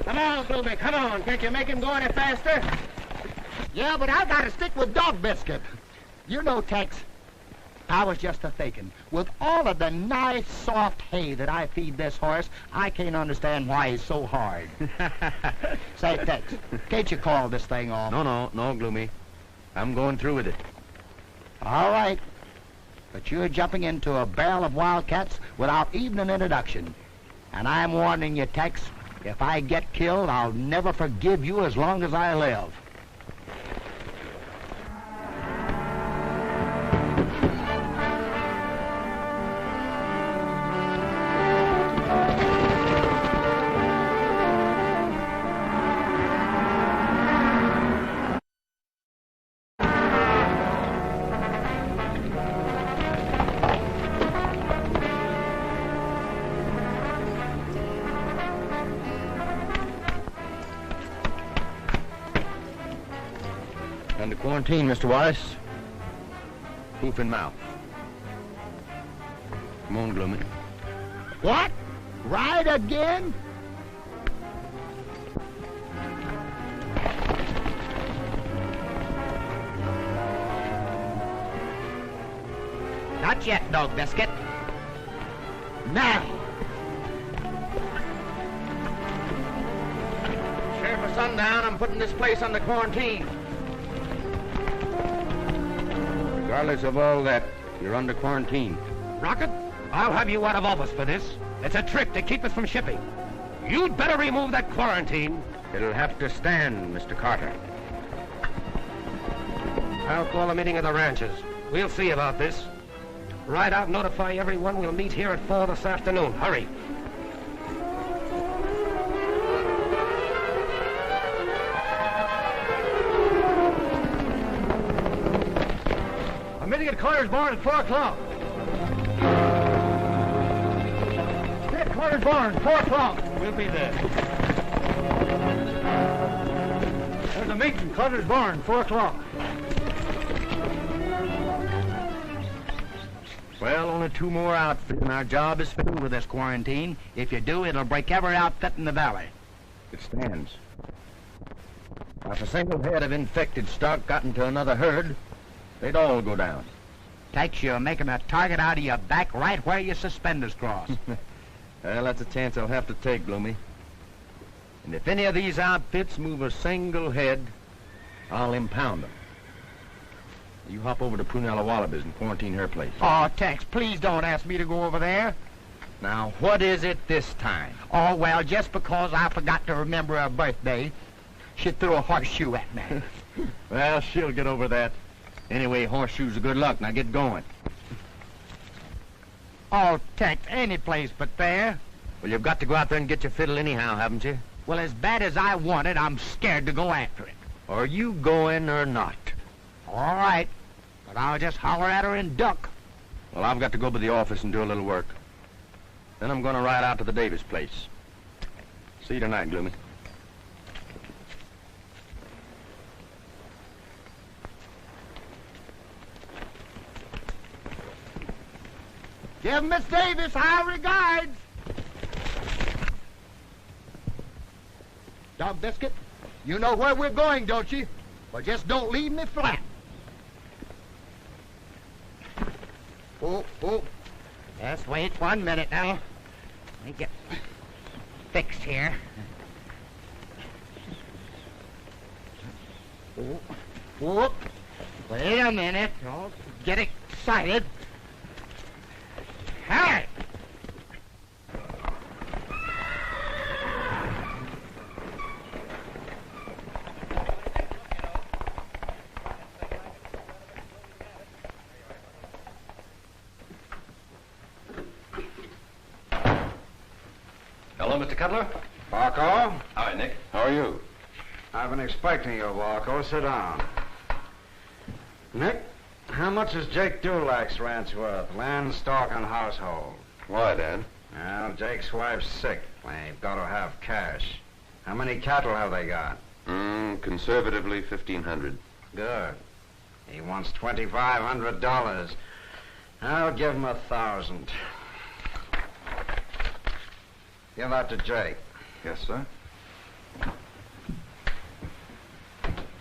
Come on, Gloomy, come on. Can't you make him go any faster? Yeah, but I gotta stick with Dog Biscuit. You know, Tex, I was just a-thinking. With all of the nice, soft hay that I feed this horse, I can't understand why he's so hard. Say, Tex, can't you call this thing off? No, Gloomy. I'm going through with it. All right. But you're jumping into a barrel of wildcats without even an introduction. And I'm warning you, Tex, if I get killed, I'll never forgive you as long as I live. Under quarantine, Mr. Wallace. Hoof and mouth. Come on, Gloomy. What? Ride again? Not yet, Dog Biscuit. Now. Sheriff of Sundown, I'm putting this place under quarantine. Regardless of all that, you're under quarantine. Rocket, I'll have you out of office for this. It's a trick to keep us from shipping. You'd better remove that quarantine. It'll have to stand, Mr. Carter. I'll call a meeting of the ranchers. We'll see about this. Ride out and notify everyone we'll meet here at 4 this afternoon. Hurry. I'm meeting at Carter's barn at 4 o'clock. At Carter's barn, 4 o'clock. We'll be there. There's a meeting at Carter's barn, 4 o'clock. Well, only 2 more outfits, and our job is finished with this quarantine. If you do, it'll break every outfit in the valley. It stands. Now, if a single head of infected stock got into another herd, they'd all go down. Tex, you're making a target out of your back right where your suspenders cross. Well, that's a chance I'll have to take, Gloomy. And if any of these outfits move a single head, I'll impound them. You hop over to Prunella Wallabies and quarantine her place. Oh, Tex, please don't ask me to go over there. Now, what is it this time? Oh, well, just because I forgot to remember her birthday, she threw a horseshoe at me. Well, she'll get over that. Anyway, horseshoes are good luck. Now get going. Oh, Tex, any place but there. Well, you've got to go out there and get your fiddle anyhow, haven't you? Well, as bad as I want it, I'm scared to go after it. Are you going or not? All right, but I'll just holler at her and duck. Well, I've got to go to the office and do a little work. Then I'm going to ride out to the Davis place. See you tonight, Gloomy. Give Miss Davis our regards. Dog Biscuit, you know where we're going, don't you? Well, just don't leave me flat. Oh. Just wait 1 minute now. Let me get fixed here. Oh. Wait a minute. Don't get excited. All right. Hello, Mr. Cuttler. Barco? Hi, Nick. How are you? I've been expecting you, Barco. Sit down. Nick, how much is Jake Dulac's ranch worth? Land, stock, and household. Why, Dad? Well, Jake's wife's sick. They've got to have cash. How many cattle have they got? Conservatively, 1,500. Good. He wants $2,500. I'll give him 1,000. Give that to Jake. Yes, sir.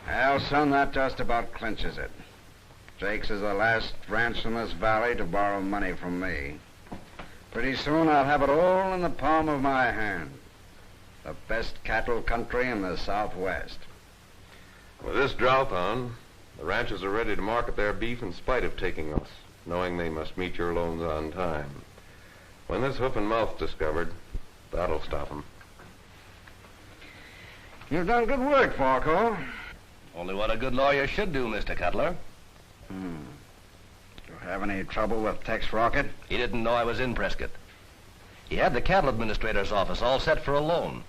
Well, son, that just about clinches it. Jake's is the last ranch in this valley to borrow money from me. Pretty soon I'll have it all in the palm of my hand. The best cattle country in the Southwest. With this drought on, the ranchers are ready to market their beef in spite of taking us, knowing they must meet your loans on time. When this hoof and mouth's discovered, that'll stop them. You've done good work, Falco. Only what a good lawyer should do, Mr. Cuttler. You have any trouble with Tex Rocket? He didn't know I was in Prescott. He had the cattle administrator's office all set for a loan,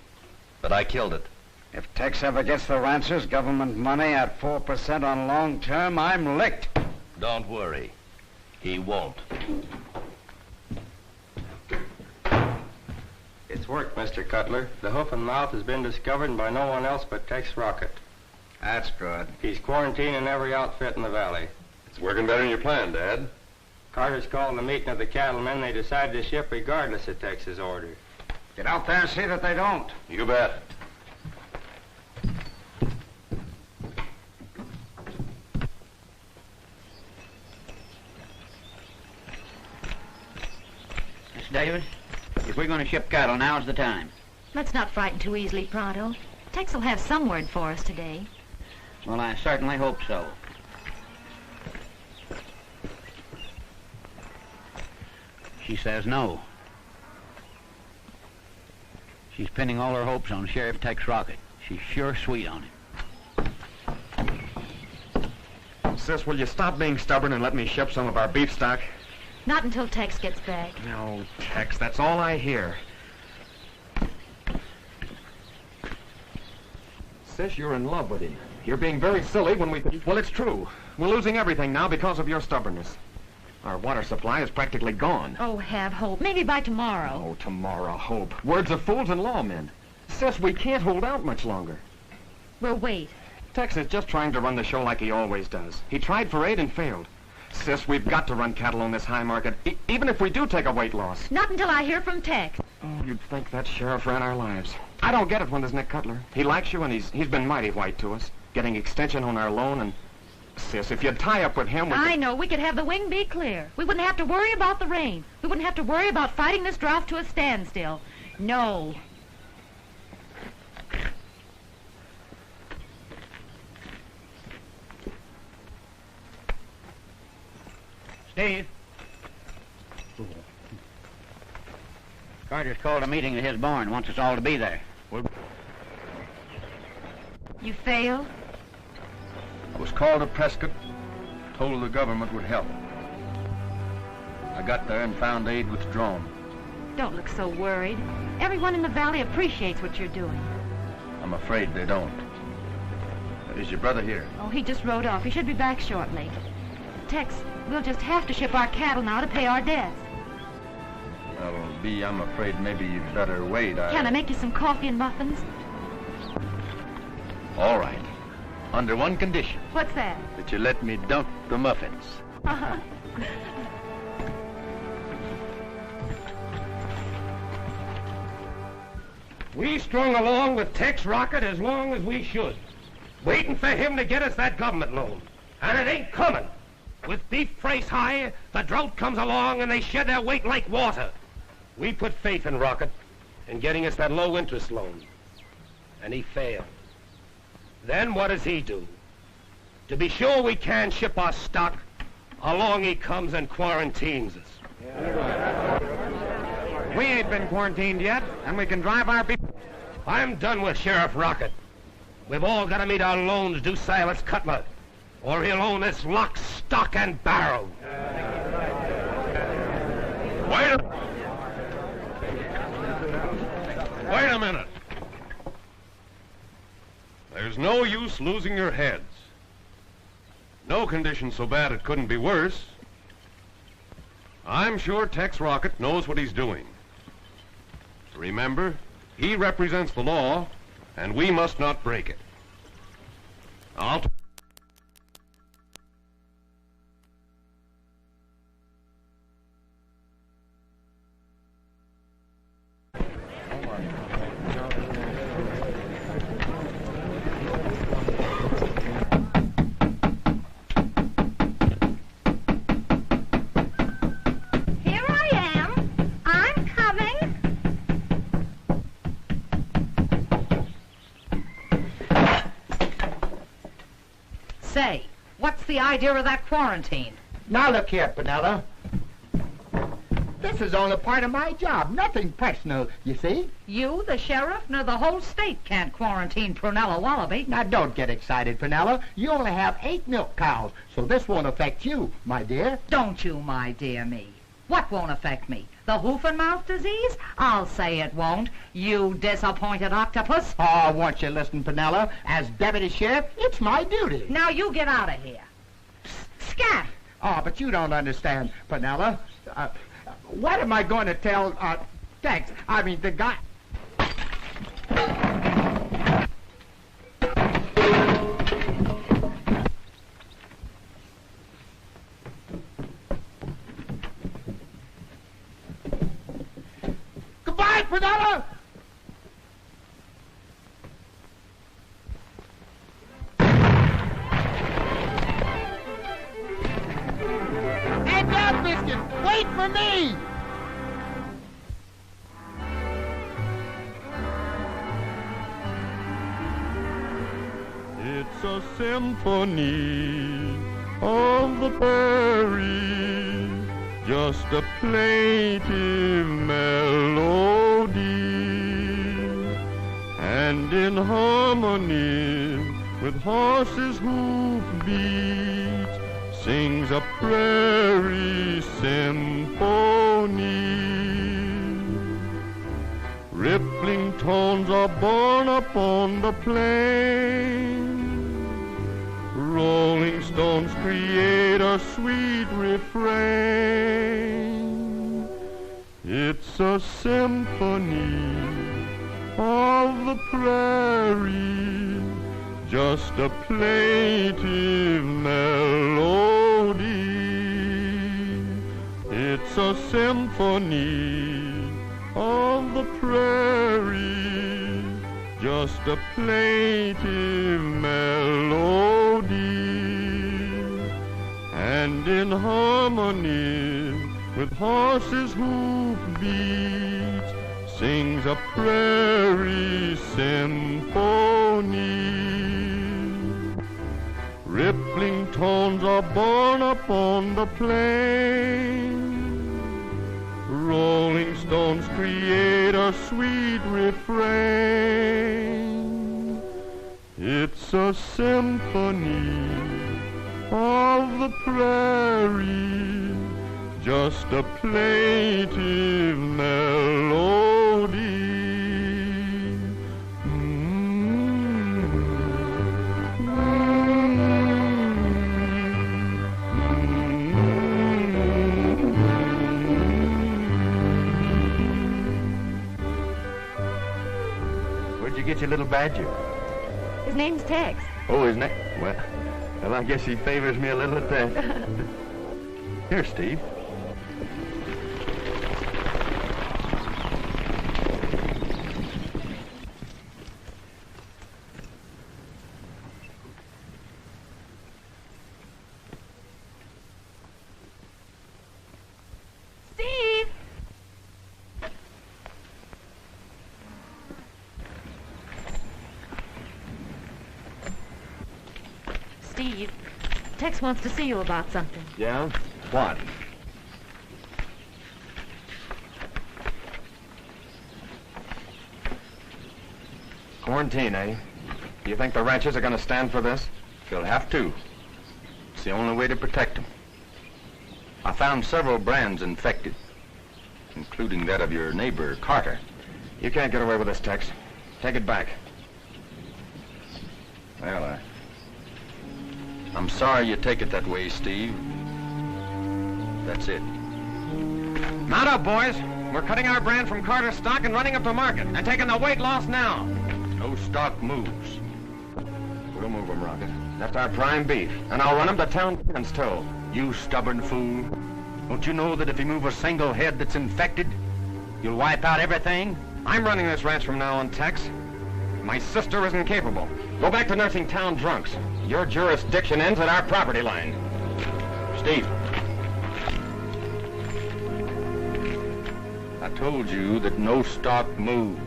but I killed it. If Tex ever gets the ranchers government money at 4% on long term, I'm licked. Don't worry. He won't. It's worked, Mr. Cuttler. The hoof and mouth has been discovered by no one else but Tex Rocket. That's good. He's quarantining every outfit in the valley. It's working better than you planned, Dad. Carter's called the meeting of the cattlemen. They decided to ship regardless of Tex's order. Get out there and see that they don't. You bet. Miss Davis, if we're going to ship cattle, now's the time. Let's not frighten too easily, Pronto. Tex will have some word for us today. Well, I certainly hope so. She says no. She's pinning all her hopes on Sheriff Tex Rocket. She's sure sweet on him. Sis, will you stop being stubborn and let me ship some of our beef stock? Not until Tex gets back. No, Tex, that's all I hear. Sis, you're in love with him. You're being very silly when we... Well, it's true. We're losing everything now because of your stubbornness. Our water supply is practically gone. Oh, have hope. Maybe by tomorrow. Oh, tomorrow, hope. Words of fools and lawmen. Sis, we can't hold out much longer. We'll wait. Tex is just trying to run the show like he always does. He tried for 8 and failed. Sis, we've got to run cattle on this high market, even if we do take a weight loss. Not until I hear from Tex. Oh, you'd think that sheriff ran our lives. I don't get it when there's Nick Cuttler. He likes you, and he's been mighty white to us, getting extension on our loan, and... Sis, if you'd tie up with him... I know. We could have the wing be clear. We wouldn't have to worry about the rain. We wouldn't have to worry about fighting this drought to a standstill. No. Steve. Carter's called a meeting at his barn. Wants us all to be there. You failed? I was called to Prescott, told the government would help. I got there and found aid withdrawn. Don't look so worried. Everyone in the valley appreciates what you're doing. I'm afraid they don't. Is your brother here? Oh, he just rode off. He should be back shortly. Tex, we'll just have to ship our cattle now to pay our debts. Well, B, I'm afraid maybe you'd better wait. Can I make you some coffee and muffins? All right. Under one condition. What's that? That you let me dunk the muffins. We strung along with Tex Rocket as long as we should, waiting for him to get us that government loan. And it ain't coming. With beef price high, the drought comes along and they shed their weight like water. We put faith in Rocket in getting us that low-interest loan. And he failed. Then what does he do? To be sure we can ship our stock, along he comes and quarantines us. We ain't been quarantined yet, and we can drive our beef... I'm done with Sheriff Rocket. We've all got to meet our loans due Silas Cuttler, or he'll own this lock, stock, and barrel. Wait a minute. There's no use losing your heads. No condition so bad it couldn't be worse. I'm sure Tex Rocket knows what he's doing. Remember, he represents the law, and we must not break it. the idea of that quarantine? Now look here, Penella. This is only part of my job, nothing personal, you see? You, the sheriff, nor the whole state can't quarantine Prunella Wallaby. Now don't get excited, Penella. You only have 8 milk cows, so this won't affect you, my dear. Don't you, my dear me. What won't affect me? The hoof and mouth disease? I'll say it won't. You disappointed octopus. Oh, won't you listen, Penella? As deputy sheriff, it's my duty. Now you get out of here. Scat! Oh, but you don't understand, Penella. What am I going to tell, Tex? I mean, the guy... Goodbye, Penella! Hey, Bell Biscuit, wait for me! It's a symphony of the prairie, just a plaintive melody, and in harmony with horses' hoof beats sings a prairie symphony. Rippling tones are borne upon the plain. Rolling stones create a sweet refrain. It's a symphony of the prairie, just a plaintive melody. It's a symphony of the prairie, just a plaintive melody, and in harmony with horses' hoof beats sings a prairie symphony. Rippling tones are borne upon the plain. Rolling stones create a sweet refrain. It's a symphony of the prairie, just a plaintive melody. Get your little badger. His name's Tex. Oh, his name? Well, I guess he favors me a little at that. Here, Steve. Steve, Tex wants to see you about something. Yeah? What? Quarantine, eh? Do you think the ranchers are going to stand for this? They'll have to. It's the only way to protect them. I found several brands infected, including that of your neighbor, Carter. You can't get away with this, Tex. Take it back. Well, I'm sorry you take it that way, Steve. That's it. Mount up, boys. We're cutting our brand from Carter's stock and running up to market and taking the weight loss now. No stock moves. We'll move them, Rocket. That's our prime beef, and I'll run him to town against toe. You stubborn fool. Don't you know that if you move a single head that's infected, you'll wipe out everything? I'm running this ranch from now on, Tex. My sister isn't capable. Go back to nursing town drunks. Your jurisdiction ends at our property line. Steve. I told you that no stock moves.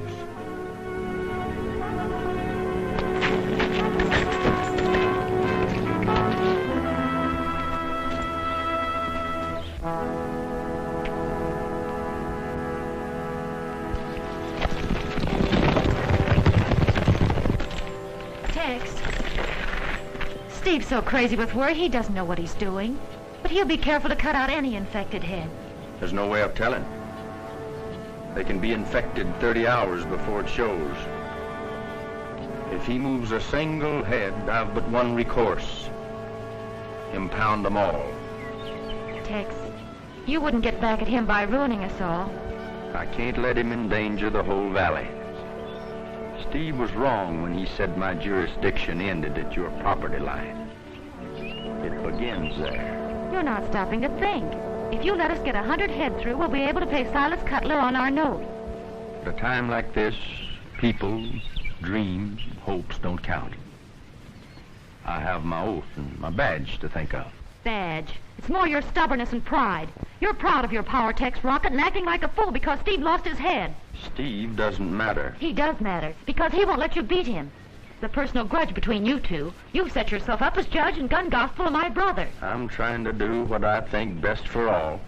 Tex. Steve's so crazy with worry, he doesn't know what he's doing. But he'll be careful to cut out any infected head. There's no way of telling. They can be infected 30 hours before it shows. If he moves a single head, I've but one recourse. Impound them all. Tex, you wouldn't get back at him by ruining us all. I can't let him endanger the whole valley. Steve was wrong when he said my jurisdiction ended at your property line. It begins there. You're not stopping to think. If you let us get 100 head through, we'll be able to pay Silas Cuttler on our note. At a time like this, people, dreams, hopes don't count. I have my oath and my badge to think of. Badge? It's more your stubbornness and pride. You're proud of your power, Tex Rocket, and acting like a fool because Steve lost his head. Steve doesn't matter. He does matter, because he won't let you beat him. The personal grudge between you two. You've set yourself up as judge and gun gospel of my brother. I'm trying to do what I think best for all.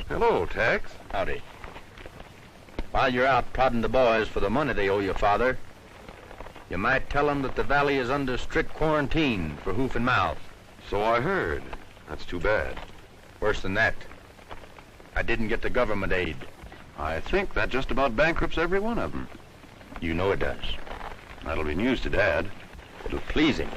Hello, Tex. Howdy. While you're out prodding the boys for the money they owe you, Father, you might tell them that the valley is under strict quarantine for hoof and mouth. So I heard. That's too bad. Worse than that, I didn't get the government aid. I think that just about bankrupts every one of them. You know it does. That'll be news to Dad. It'll please him.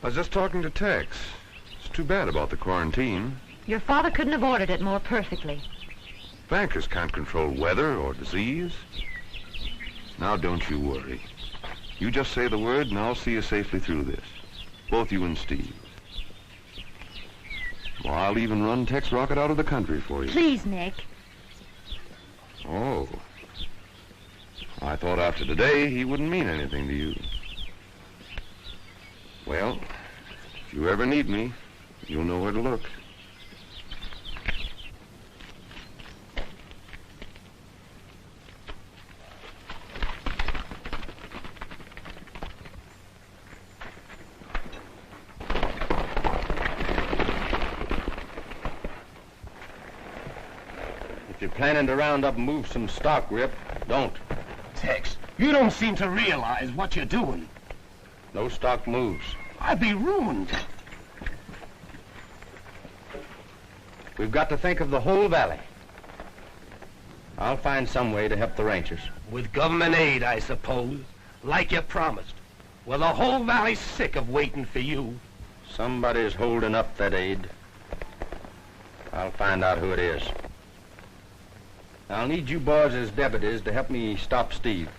I was just talking to Tex. It's too bad about the quarantine. Your father couldn't have ordered it more perfectly. Bankers can't control weather or disease. Now don't you worry. You just say the word and I'll see you safely through this. Both you and Steve. Well, I'll even run Tex Rocket out of the country for you. Please, Nick. Oh. I thought after today he wouldn't mean anything to you. Well, if you ever need me, you'll know where to look. If you're planning to round up and move some stock, Rip, don't. Tex, you don't seem to realize what you're doing. No stock moves. I'd be ruined. We've got to think of the whole valley. I'll find some way to help the ranchers. With government aid, I suppose, like you promised. Well, the whole valley's sick of waiting for you. Somebody's holding up that aid. I'll find out who it is. I'll need you boys as deputies to help me stop Steve.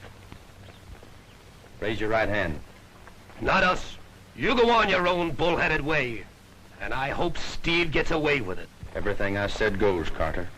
Raise your right hand. Not us. You go on your own bullheaded way. And I hope Steve gets away with it. Everything I said goes, Carter.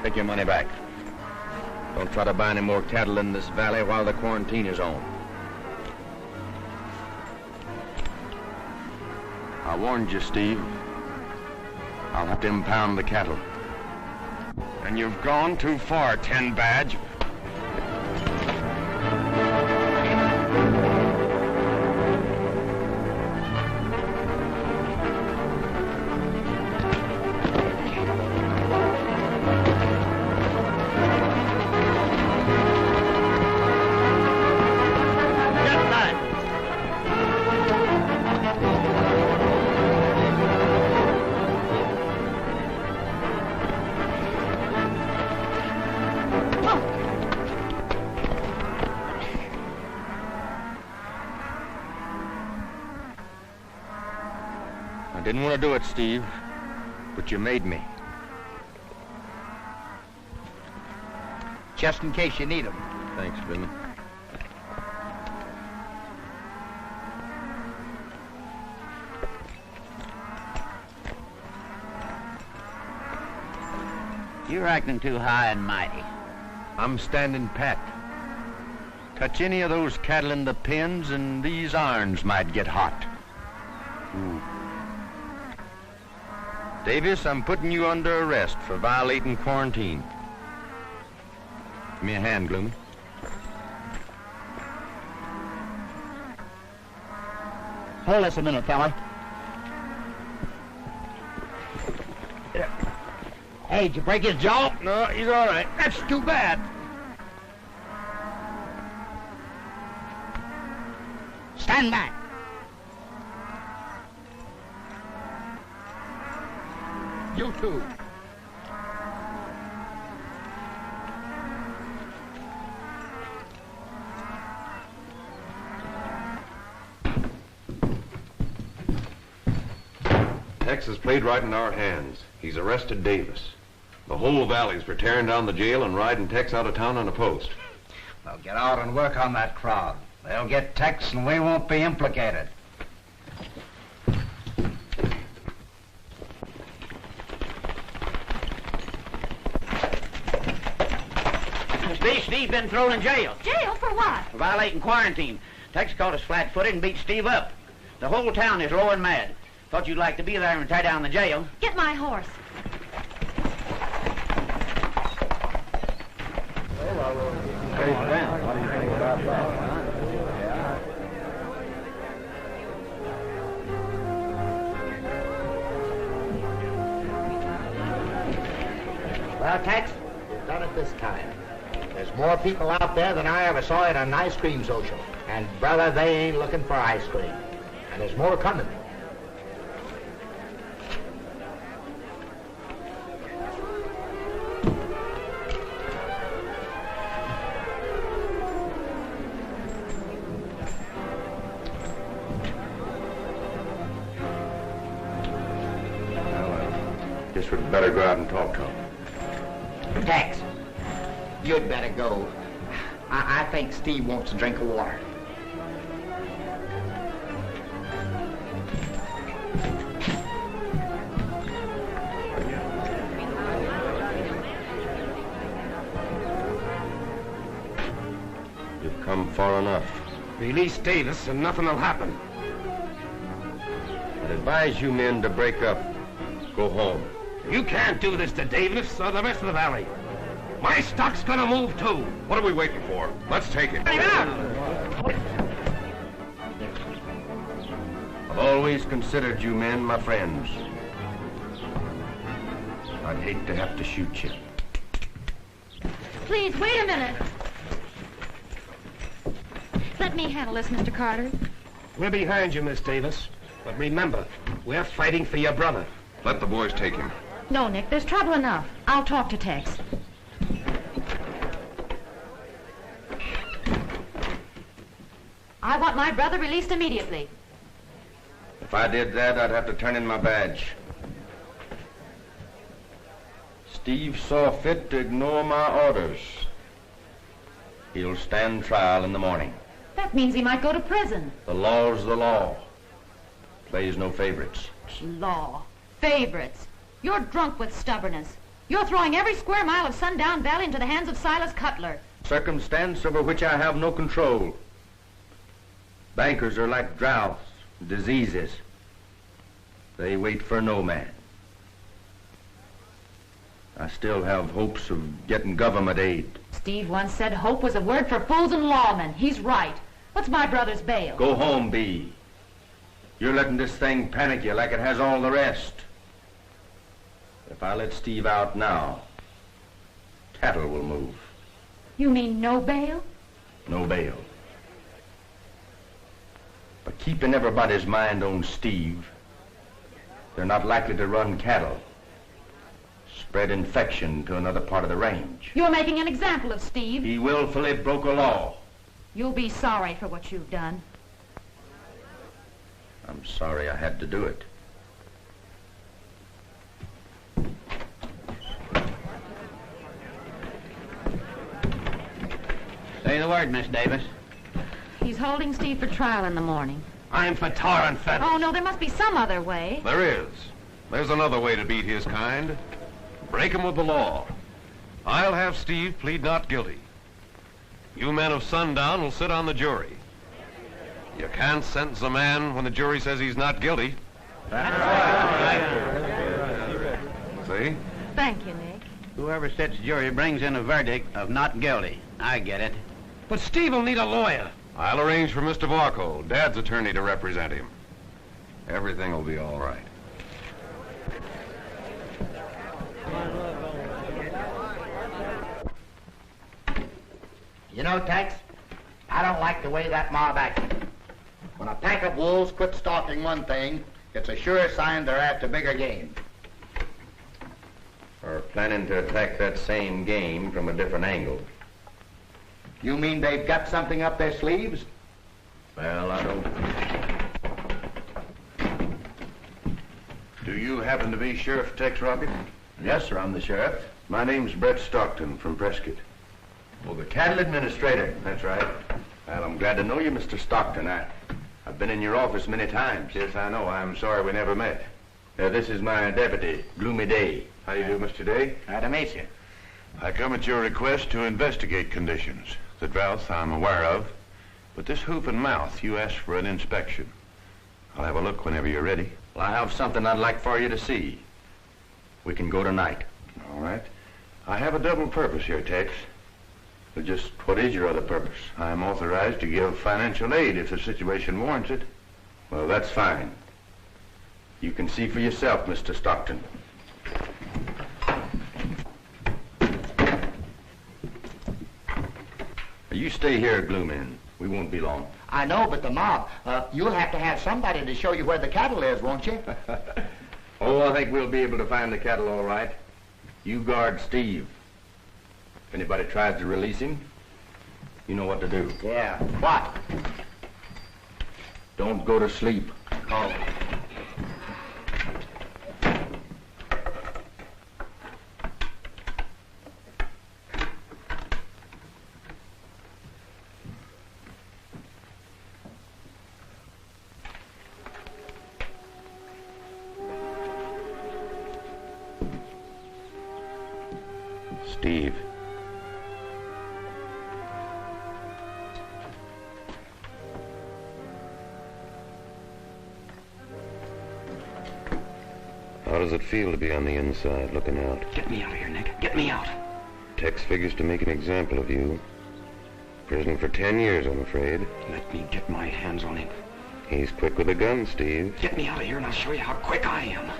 Take your money back. Don't try to buy any more cattle in this valley while the quarantine is on. I warned you, Steve. I'll have to impound the cattle. And you've gone too far, 10 Badge. I didn't want to do it, Steve, but you made me. Just in case you need them. Thanks, Billy. You're acting too high and mighty. I'm standing pat. Touch any of those cattle in the pens and these irons might get hot. Ooh. Davis, I'm putting you under arrest for violating quarantine. Give me a hand, Gloomy. Hold this a minute, fella. Hey, did you break his jaw? No, he's all right. That's too bad. Stand back. You too. Tex has played right in our hands. He's arrested Davis. The whole valley's for tearing down the jail and riding Tex out of town on a post. Well, get out and work on that crowd. They'll get Tex and we won't be implicated. Steve's been thrown in jail. Jail for what? For violating quarantine. Tex caught us flat-footed and beat Steve up. The whole town is low and mad. Thought you'd like to be there and tie down the jail. Get my horse. What do you think about that? Well, Tex, we've done it this time. There's more people out there than I ever saw at an ice cream social. And, brother, they ain't looking for ice cream. And there's more coming. Guess we'd better go out and talk to him. Tex, you'd better go. I think Steve wants a drink of water. You've come far enough. Release Davis and nothing will happen. I'd advise you men to break up. Go home. You can't do this to Davis or the rest of the valley. My stock's gonna move too. What are we waiting for? Let's take him. I've always considered you men my friends. I'd hate to have to shoot you. Please, wait a minute. Let me handle this, Mr. Carter. We're behind you, Miss Davis. But remember, we're fighting for your brother. Let the boys take him. No, Nick, there's trouble enough. I'll talk to Tex. I want my brother released immediately. If I did that, I'd have to turn in my badge. Steve saw fit to ignore my orders. He'll stand trial in the morning. That means he might go to prison. The law's the law. Plays no favorites. Law. Favorites. You're drunk with stubbornness. You're throwing every square mile of Sundown Valley into the hands of Silas Cuttler. Circumstance over which I have no control. Bankers are like droughts, diseases. They wait for no man. I still have hopes of getting government aid. Steve once said hope was a word for fools and lawmen. He's right. What's my brother's bail? Go home, Bee. You're letting this thing panic you like it has all the rest. If I let Steve out now, cattle will move. You mean no bail? No bail. But keeping everybody's mind on Steve, they're not likely to run cattle, spread infection to another part of the range. You're making an example of Steve. He willfully broke a law. You'll be sorry for what you've done. I'm sorry I had to do it. Say the word, Miss Davis. He's holding Steve for trial in the morning. I'm for tar and feathers. Oh, no, there must be some other way. There is. There's another way to beat his kind. Break him with the law. I'll have Steve plead not guilty. You men of Sundown will sit on the jury. You can't sentence a man when the jury says he's not guilty. That's right. See? Thank you, Nick. Whoever sits jury brings in a verdict of not guilty. I get it. But Steve will need a lawyer. I'll arrange for Mr. Varco, Dad's attorney, to represent him. Everything will be all right. You know, Tex, I don't like the way that mob acted. When a pack of wolves quit stalking one thing, it's a sure sign they're after bigger game. Or planning to attack that same game from a different angle. You mean they've got something up their sleeves? Well, I don't. Do you happen to be Sheriff Tex Rocket? Yes, sir, I'm the sheriff. My name's Brett Stockton from Prescott. Well, the cattle administrator. That's right. Well, I'm glad to know you, Mr. Stockton. I've been in your office many times. Yes, I know. I'm sorry we never met. This is my deputy, Gloomy Day. How do you do, Mr. Day? Glad to meet you. I come at your request to investigate conditions. The drought I'm aware of, but this hoof and mouth, you asked for an inspection. I'll have a look whenever you're ready. Well, I have something I'd like for you to see. We can go tonight. All right. I have a double purpose here, Tex. But just what is your other purpose? I'm authorized to give financial aid if the situation warrants it. Well, that's fine. You can see for yourself, Mr. Stockton. You stay here, Gloomy. We won't be long. I know, but the mob, you'll have to have somebody to show you where the cattle is, won't you? Oh, I think we'll be able to find the cattle all right. You guard Steve. If anybody tries to release him, you know what to do. Yeah, what? Don't go to sleep. Oh. Steve. How does it feel to be on the inside, looking out? Get me out of here, Nick. Get me out. Tex figures to make an example of you. Prison for 10 years, I'm afraid. Let me get my hands on him. He's quick with a gun, Steve. Get me out of here and I'll show you how quick I am.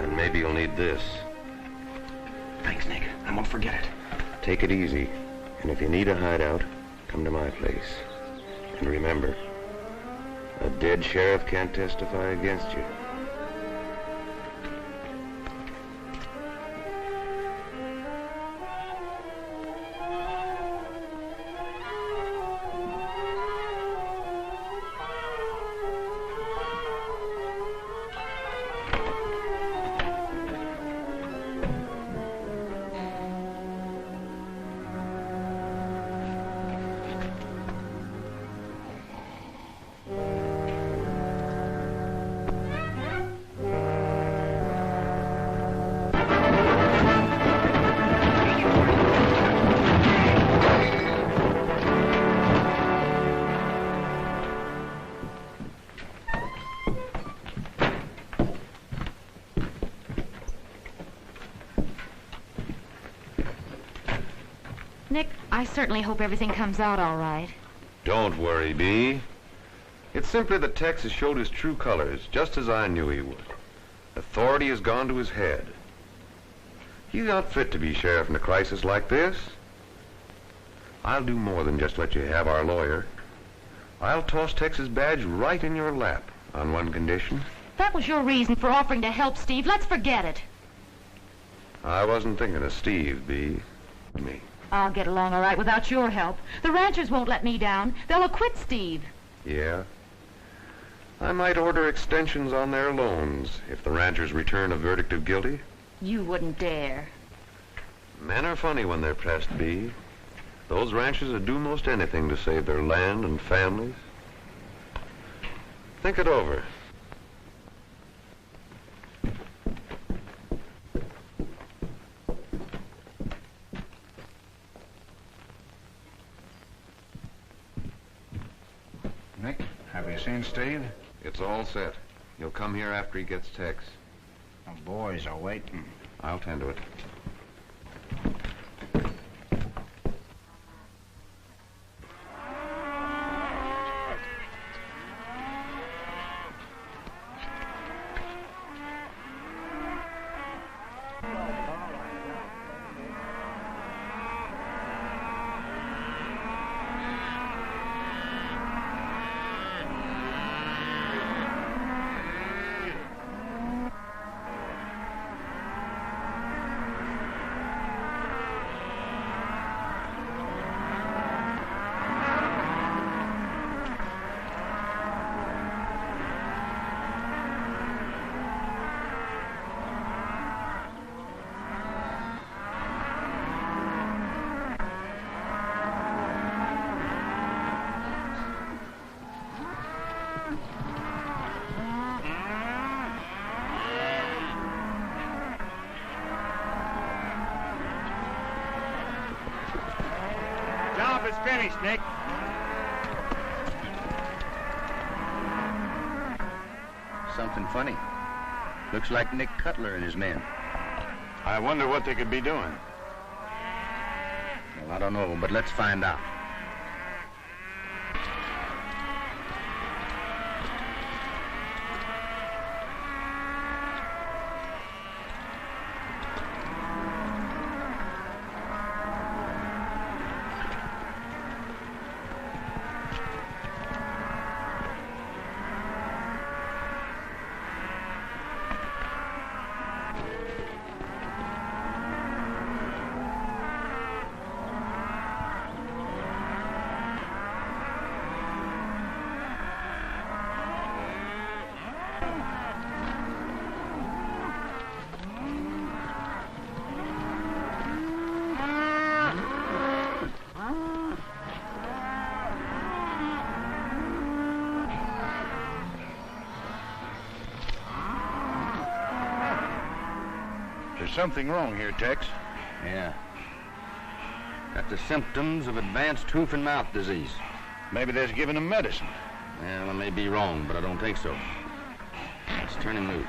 And maybe you'll need this. Thanks, Nick. I won't forget it. Take it easy. And if you need a hideout, come to my place. And remember, a dead sheriff can't testify against you. I certainly hope everything comes out all right. Don't worry, Bee. It's simply that Tex has showed his true colors, just as I knew he would. Authority has gone to his head. He's not fit to be sheriff in a crisis like this. I'll do more than just let you have our lawyer. I'll toss Tex's badge right in your lap on one condition. That was your reason for offering to help Steve. Let's forget it. I wasn't thinking of Steve, Bee. Me. I'll get along all right without your help. The ranchers won't let me down. They'll acquit Steve. Yeah? I might order extensions on their loans if the ranchers return a verdict of guilty. You wouldn't dare. Men are funny when they're pressed, Bee. Those ranchers would do most anything to save their land and families. Think it over. Nick, have you seen Steve? It's all set. He'll come here after he gets Tex. The boys are waiting. I'll tend to it. Job is finished, Nick. Something funny. Looks like Nick Cuttler and his men. I wonder what they could be doing. Well, I don't know, but let's find out. There's something wrong here, Tex. Yeah. Got the symptoms of advanced hoof and mouth disease. Maybe they're giving him medicine. Well, I may be wrong, but I don't think so. Let's turn him loose.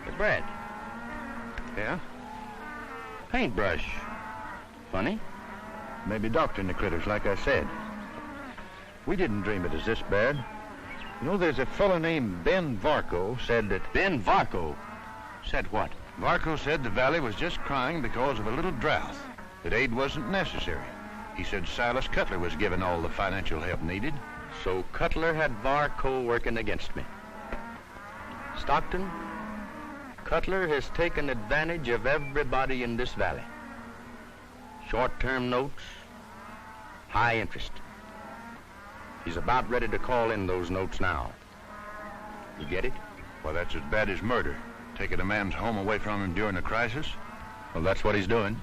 Hey, Brad. Yeah? Paintbrush. Funny. Maybe doctoring the critters, like I said. We didn't dream it was this bad. You know, there's a fellow named Ben Varco said that... Ben Varco? Said what? Varco said the valley was just crying because of a little drought, that aid wasn't necessary. He said Silas Cuttler was given all the financial help needed. So Cuttler had Varco working against me. Stockton, Cuttler has taken advantage of everybody in this valley. Short-term notes, high interest. He's about ready to call in those notes now. You get it? Well, that's as bad as murder. Taking a man's home away from him during a crisis. Well, that's what he's doing.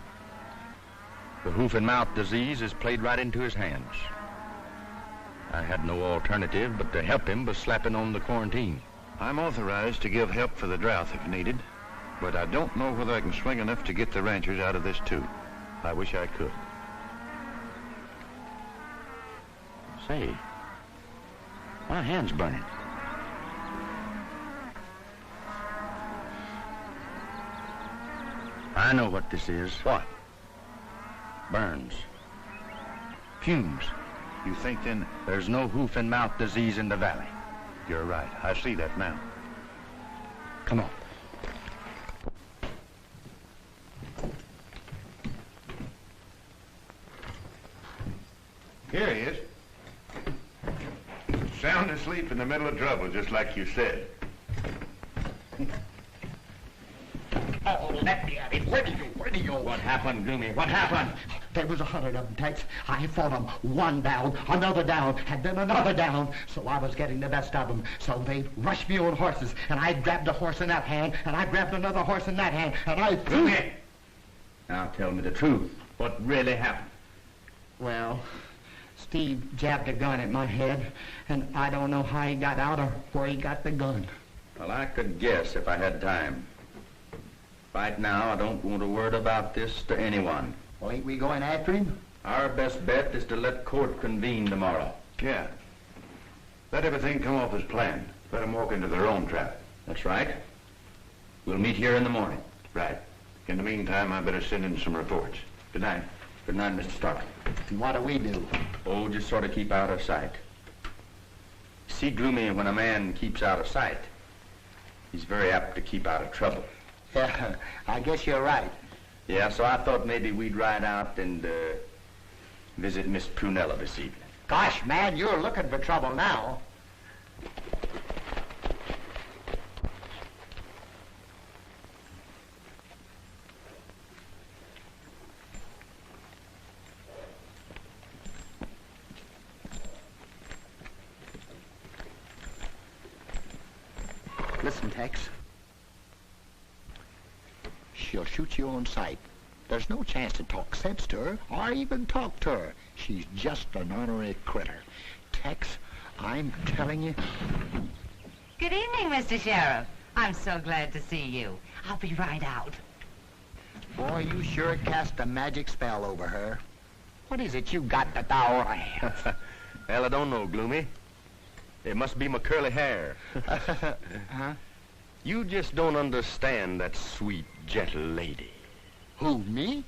The hoof and mouth disease has played right into his hands. I had no alternative but to help him by slapping on the quarantine. I'm authorized to give help for the drought if needed, but I don't know whether I can swing enough to get the ranchers out of this, too. I wish I could. Say, My hand's burning. I know what this is. What? Burns. Fumes. You think then? There's no hoof and mouth disease in the valley. You're right. I see that now. Come on. Here he is. Sound asleep in the middle of trouble, just like you said. Oh, let me at it. Where do you? What happened, Gloomy? What happened? There was 100 of them, Tex. I fought them. One down, another down, and then another down. So I was getting the best of them. So they rushed me on horses, and I grabbed a horse in that hand, and I grabbed another horse in that hand, and I threw Gloomy! Now tell me the truth. What really happened? Well, Steve jabbed a gun at my head, and I don't know how he got out or where he got the gun. Well, I could guess if I had time. Right now, I don't want a word about this to anyone. Well, ain't we going after him? Our best bet is to let court convene tomorrow. Yeah. Let everything come off as planned. Let them walk into their own trap. That's right. We'll meet here in the morning. Right. In the meantime, I better send in some reports. Good night. Good night, Mr. Stark. And what do we do? Oh, just sort of keep out of sight. See, Gloomy, when a man keeps out of sight, he's very apt to keep out of trouble. Yeah, I guess you're right. Yeah, so I thought maybe we'd ride out and visit Miss Prunella this evening. Gosh, man, you're looking for trouble now. Listen, Tex. She'll shoot you on sight. There's no chance to talk sense to her, or even talk to her. She's just an ornery critter. Tex, I'm telling you... Good evening, Mr. Sheriff. I'm so glad to see you. I'll be right out. Boy, you sure cast a magic spell over her. What is it you got that thou have? Well, I don't know, Gloomy. It must be my curly hair. Huh? You just don't understand that sweet, gentle lady. Who, me?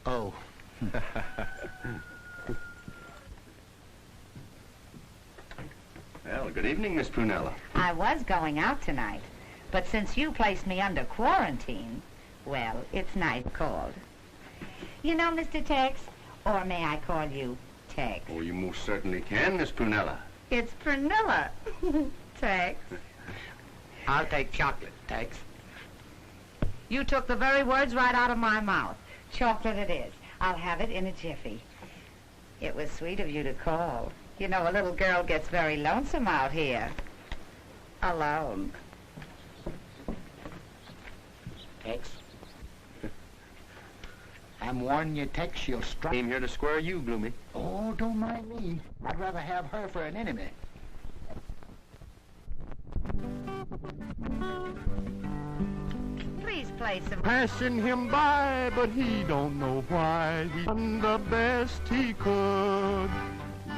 Oh. Well, good evening, Miss Prunella. I was going out tonight, but since you placed me under quarantine, well, it's night called. You know, Mr. Tex, or may I call you Tex? Oh, you most certainly can, Miss Prunella. It's Prunella, Tex. I'll take chocolate, Tex. You took the very words right out of my mouth. Chocolate it is. I'll have it in a jiffy. It was sweet of you to call. You know, a little girl gets very lonesome out here. Alone. Tex. I'm warning you, Tex, she'll strike. Came here to square you, Gloomy. Oh, don't mind me. I'd rather have her for an enemy. Please play some... Passing him by, but he don't know why. He done the best he could.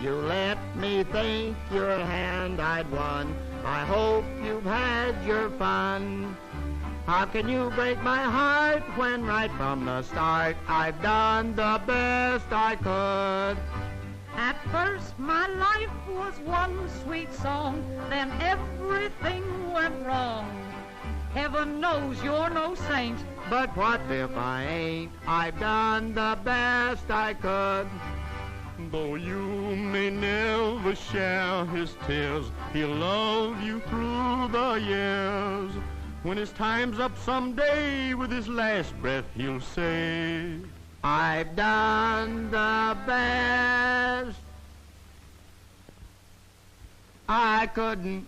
You let me think your hand I'd won. I hope you've had your fun. How can you break my heart when right from the start I've done the best I could? At first my life was one sweet song, then everything went wrong. Heaven knows you're no saint, But what if I ain't? I've done the best I could. Though you may never share his tears, he'll love you through the years. When his time's up someday, with his last breath he'll say, I've done the best I couldn't.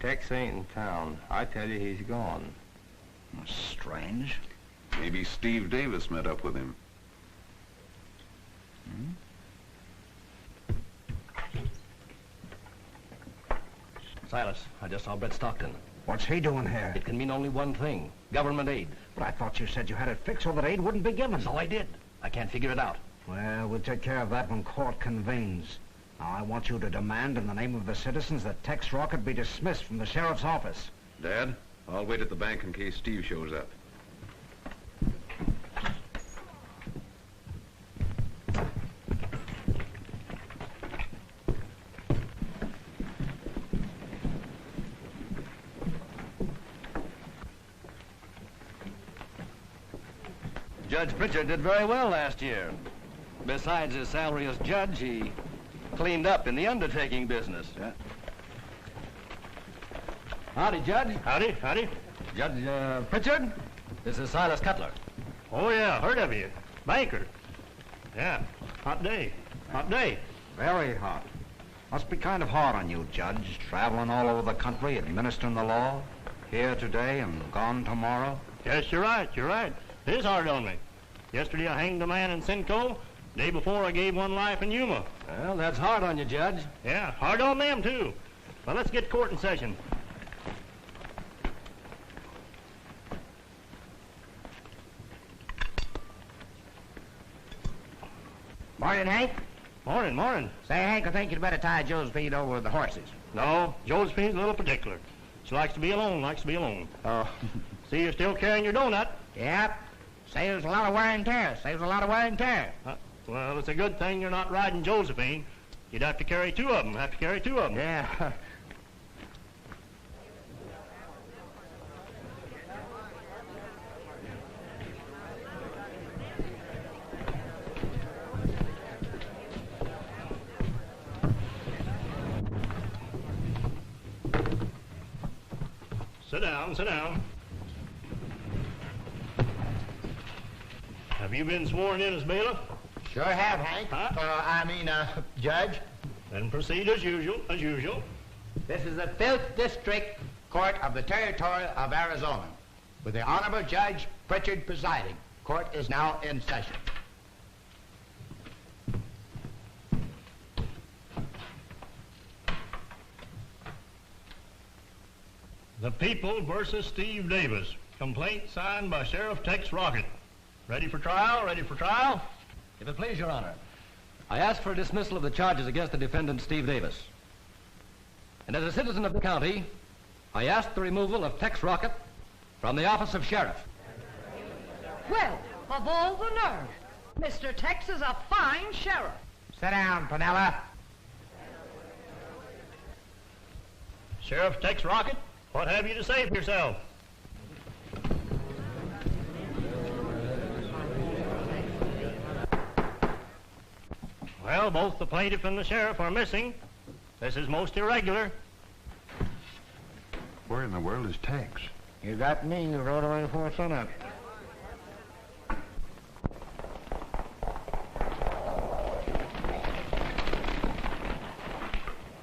Tex ain't in town. I tell you, he's gone. Strange. Maybe Steve Davis met up with him. Silas, I just saw Brett Stockton. What's he doing here? It can mean only one thing. Government aid. But I thought you said you had it fixed so that aid wouldn't be given. So I did. I can't figure it out. Well, we'll take care of that when court convenes. Now, I want you to demand in the name of the citizens that Tex Rocket be dismissed from the sheriff's office. Dad, I'll wait at the bank in case Steve shows up. Judge Pritchard did very well last year. Besides his salary as judge, he cleaned up in the undertaking business. Howdy, Judge. Howdy, howdy. Judge Pritchard, this is Silas Cuttler. Oh, yeah, heard of you. Banker. Yeah, hot day. Hot day. Very hot. Must be kind of hard on you, Judge, traveling all over the country, administering the law. Here today and gone tomorrow. Yes, you're right, you're right. It is hard on me. Yesterday I hanged a man in Simcoe. Day before I gave one life in Yuma. Well, that's hard on you, Judge. Yeah, hard on them, too. Well, let's get court in session. Morning, Hank. Morning, morning. Say, Hank, I think you'd better tie Josephine over with the horses. No, Josephine's a little particular. She likes to be alone, likes to be alone. Oh. See, you're still carrying your donut. Yep. Saves a lot of wear and tear. Saves a lot of wear and tear. Well, it's a good thing you're not riding Josephine. You'd have to carry two of them. Yeah. Sit down, sit down. Have you been sworn in as bailiff? Sure have, Hank. Judge. Then proceed as usual, as usual. This is the 5th District Court of the Territory of Arizona, with the Honorable Judge Pritchard presiding. Court is now in session. The People versus Steve Davis. Complaint signed by Sheriff Tex Rocket. Ready for trial? Ready for trial? If it please, Your Honor, I ask for a dismissal of the charges against the defendant, Steve Davis. And as a citizen of the county, I ask the removal of Tex Rocket from the office of sheriff. Well, of all the nerve. Mr. Tex is a fine sheriff. Sit down, Penella. Sheriff Tex Rocket, what have you to say for yourself? Well, both the plaintiff and the sheriff are missing. This is most irregular. Where in the world is Tex? You got me. You rode away before sunup.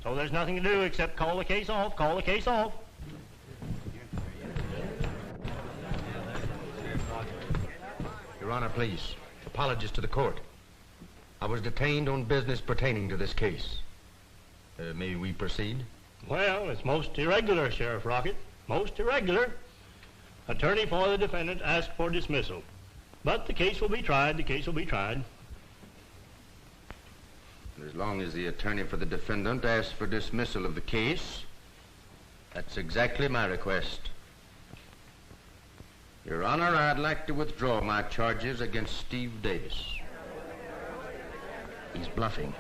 So there's nothing to do except call the case off, call the case off. Your Honor, please. Apologies to the court. I was detained on business pertaining to this case. May we proceed? Well, it's most irregular, Sheriff Rocket. Most irregular. Attorney for the defendant asked for dismissal. But the case will be tried, the case will be tried. As long as the attorney for the defendant asks for dismissal of the case, that's exactly my request. Your Honor, I'd like to withdraw my charges against Steve Davis. He's bluffing.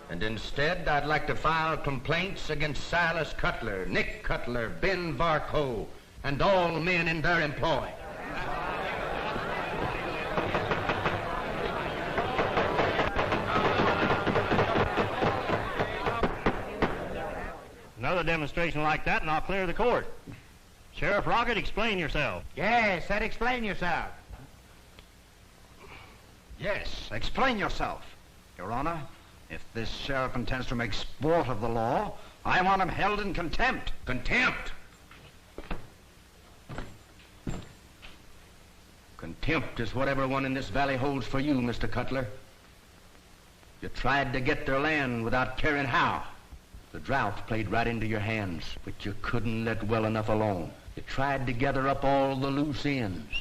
And instead, I'd like to file complaints against Silas Cuttler, Nick Cuttler, Ben Varco, and all men in their employ. Another demonstration like that and I'll clear the court. Sheriff Rocket, explain yourself. Yes, said explain yourself. Yes, explain yourself. Your Honor, if this sheriff intends to make sport of the law, I want him held in contempt. Contempt? Contempt is what everyone in this valley holds for you, Mr. Cuttler. You tried to get their land without caring how. The drought played right into your hands, but you couldn't let well enough alone. You tried to gather up all the loose ends,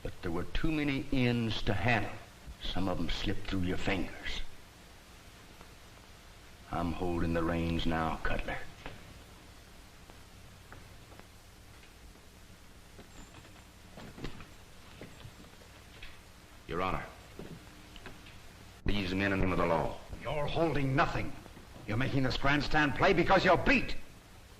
but there were too many ends to handle. Some of them slipped through your fingers. I'm holding the reins now, Cuttler. Your Honor, these men in the name of the law. You're holding nothing. You're making this grandstand play because you're beat.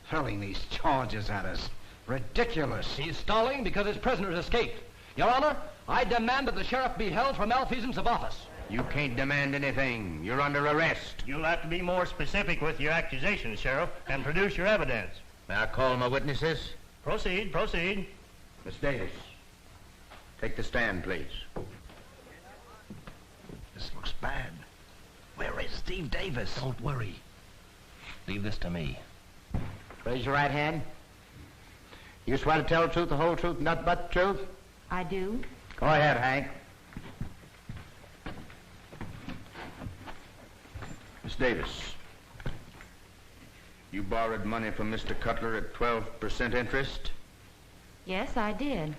Hurling these charges at us. Ridiculous. He's stalling because his prisoners escaped. Your Honor, I demand that the sheriff be held for malfeasance of office. You can't demand anything. You're under arrest. You'll have to be more specific with your accusations, Sheriff, and produce your evidence. May I call my witnesses? Proceed, proceed. Miss Davis, take the stand, please. This looks bad. Where is Steve Davis? Don't worry. Leave this to me. Raise your right hand. You swear to tell the truth, the whole truth, nothing but the truth? I do. Go ahead, Hank. Miss Davis, you borrowed money from Mr. Cuttler at 12% interest? Yes, I did.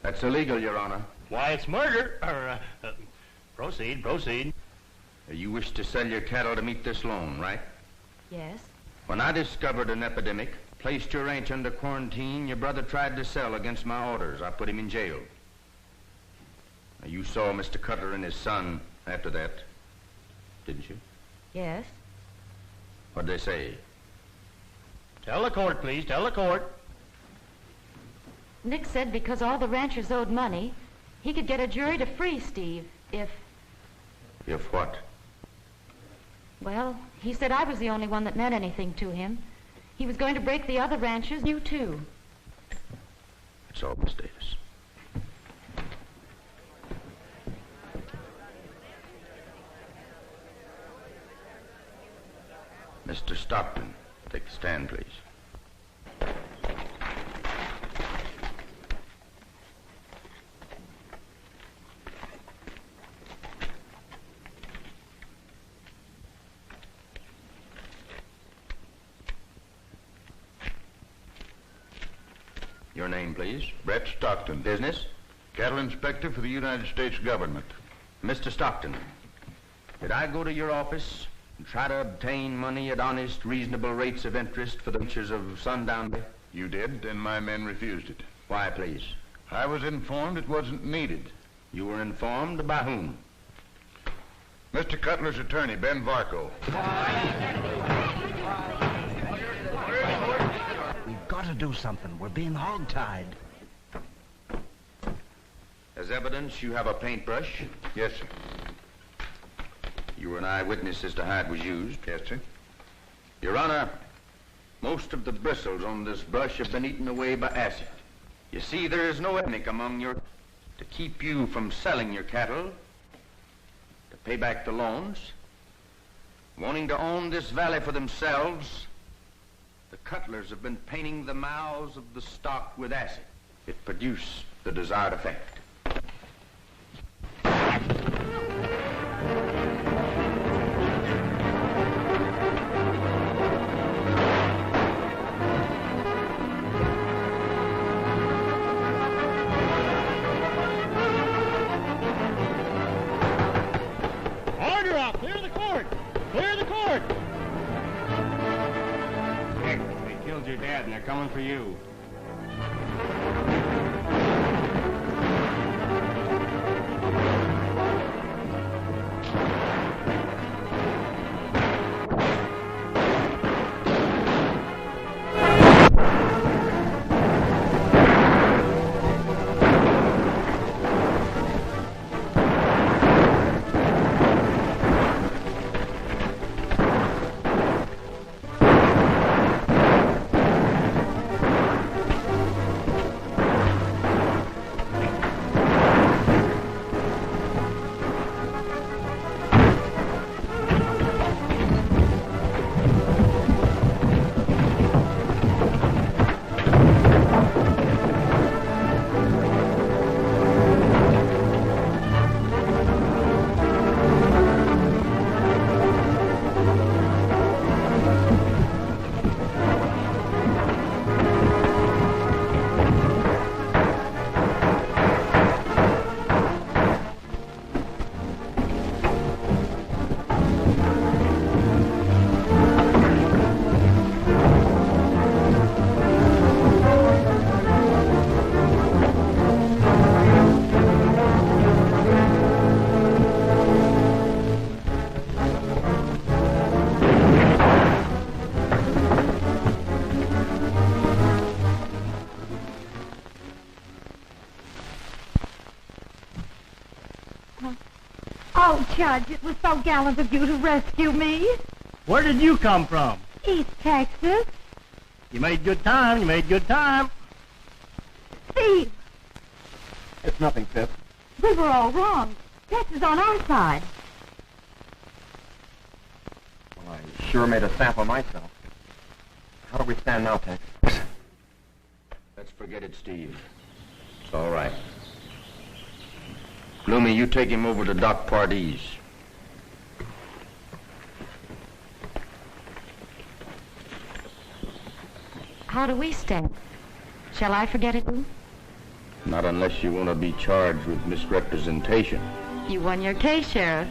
That's illegal, Your Honor. Why, it's murder. Proceed, proceed. You wish to sell your cattle to meet this loan, right? Yes. When I discovered an epidemic, placed your ranch under quarantine, your brother tried to sell against my orders. I put him in jail. Now, you saw Mr. Cuttler and his son after that, didn't you? Yes. What'd they say? Tell the court, please. Tell the court. Nick said because all the ranchers owed money, he could get a jury to free Steve if... If what? Well, he said I was the only one that meant anything to him. He was going to break the other ranchers, you too. That's all, Miss Davis. Mr. Stockton, take the stand, please. Your name, please. Brett Stockton. Business? Cattle inspector for the United States government. Mr. Stockton, did I go to your office and try to obtain money at honest, reasonable rates of interest for the ranchers of Sundown? You did, and my men refused it. Why, please? I was informed it wasn't needed. You were informed by whom? Mr. Cuttler's attorney, Ben Varco. We've got to do something. We're being hog-tied. As evidence, you have a paintbrush? Yes, sir. You were an eyewitness as to how it was used? Yes, sir. Your Honor, most of the bristles on this brush have been eaten away by acid. You see, there is no ethnic among your... to keep you from selling your cattle, to pay back the loans, wanting to own this valley for themselves. The Cuttlers have been painting the mouths of the stock with acid. It produced the desired effect. Order out! Clear the court! Clear the court! Nick, they killed your dad and they're coming for you. Oh, Judge, it was so gallant of you to rescue me. Where did you come from? East Texas. You made good time. You made good time. Steve, It's nothing, Pip. we were all wrong. Texas on our side. Well, I sure made a sample myself. How do we stand now, Tex? Let's forget it, Steve. It's all right. Gloomy, you take him over to Doc Pardee's. How do we stand? Shall I forget it, Lou? Not unless you want to be charged with misrepresentation. You won your case, Sheriff.